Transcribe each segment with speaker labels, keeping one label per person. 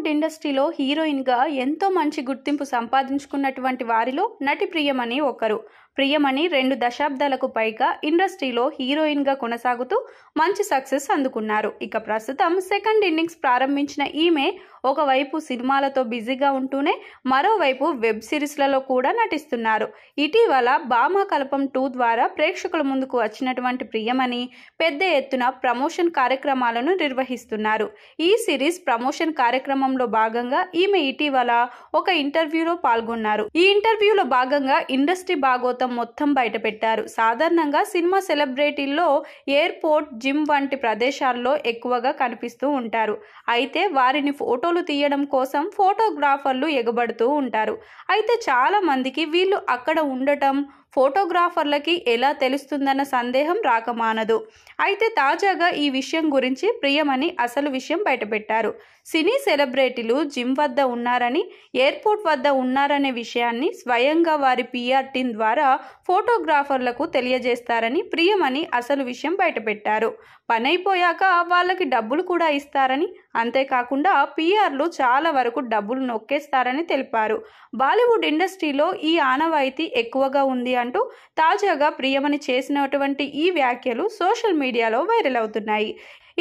Speaker 1: బాలీవుడ్ ఇండస్ట్రీలో హీరోయిన్గా ఎంతో మంచి గుర్తింపు సంపాదించుకున్నటువంటి వారిలో నటి ప్రియమణి ఒకరు. ప్రియమణి 2 దశాబ్దాలకు పైగా ఇండస్ట్రీలో హీరోయిన్గా కొనసాగుతూ మంచి సక్సెస్ అందుకున్నారు. ఇక ప్రస్తుతం సెకండ్ ఇన్నింగ్స్ ప్రారంభించిన ఈమె ఒకవైపు సినిమాలతో బిజీగా ఉంటూనే మరోవైపు వెబ్ సిరీస్లలో కూడా నటిస్తున్నారు. ఇటీవల భామాకల్పం 2 ద్వారా ప్రేక్షకుల ముందుకు వచ్చినటువంటి ప్రియమణి పెద్ద ఎత్తున ప్రమోషన్ కార్యక్రమాలను నిర్వహిస్తున్నారు. ఈ సిరీస్ ప్రమోషన్ కార్యక్రమంలో భాగంగా ఈమె ఇటీవల ఒక ఇంటర్వ్యూలో పాల్గొన్నారు. ఈ ఇంటర్వ్యూలో భాగంగా ఇండస్ట్రీ భాగోతం మొత్తం బయటపెట్టారు. సాధారణంగా సినిమా సెలబ్రిటీల్లో ఎయిర్పోర్ట్, జిమ్ వంటి ప్రదేశాల్లో ఎక్కువగా కనిపిస్తూ ఉంటారు. అయితే వారిని ఫోటోలు తీయడం కోసం ఫోటోగ్రాఫర్లు ఎగబడుతూ ఉంటారు. అయితే చాలా మందికి వీళ్ళు అక్కడ ఉండటం ఫోటోగ్రాఫర్లకి ఎలా తెలుస్తుందన్న సందేహం రాకమానదు. అయితే తాజాగా ఈ విషయం గురించి ప్రియమణి అసలు విషయం బయటపెట్టారు. సినీ సెలబ్రిటీలు జిమ్ వద్ద ఉన్నారని, ఎయిర్పోర్ట్ వద్ద ఉన్నారనే విషయాన్ని స్వయంగా వారి పిఆర్ టీం ద్వారా ఫోటోగ్రాఫర్లకు తెలియజేస్తారని ప్రియమణి అసలు విషయం బయటపెట్టారు. పనైపోయాక వాళ్ళకి డబ్బులు కూడా ఇస్తారని, అంతేకాకుండా పిఆర్లు చాలా వరకు డబ్బులు నొక్కేస్తారని తెలిపారు. బాలీవుడ్ ఇండస్ట్రీలో ఈ ఆనవాయితీ ఎక్కువగా ఉంది అంటూ తాజాగా ప్రియమణి చేసినటువంటి ఈ వ్యాఖ్యలు సోషల్ మీడియాలో వైరల్ అవుతున్నాయి.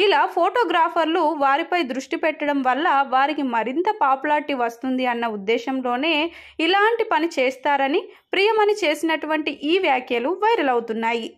Speaker 1: ఇలా ఫోటోగ్రాఫర్లు వారిపై దృష్టి పెట్టడం వల్ల వారికి మరింత పాపులారిటీ వస్తుంది అన్న ఉద్దేశంలోనే ఇలాంటి పని చేస్తారని ప్రియమణి చేసినటువంటి ఈ వ్యాఖ్యలు వైరల్ అవుతున్నాయి.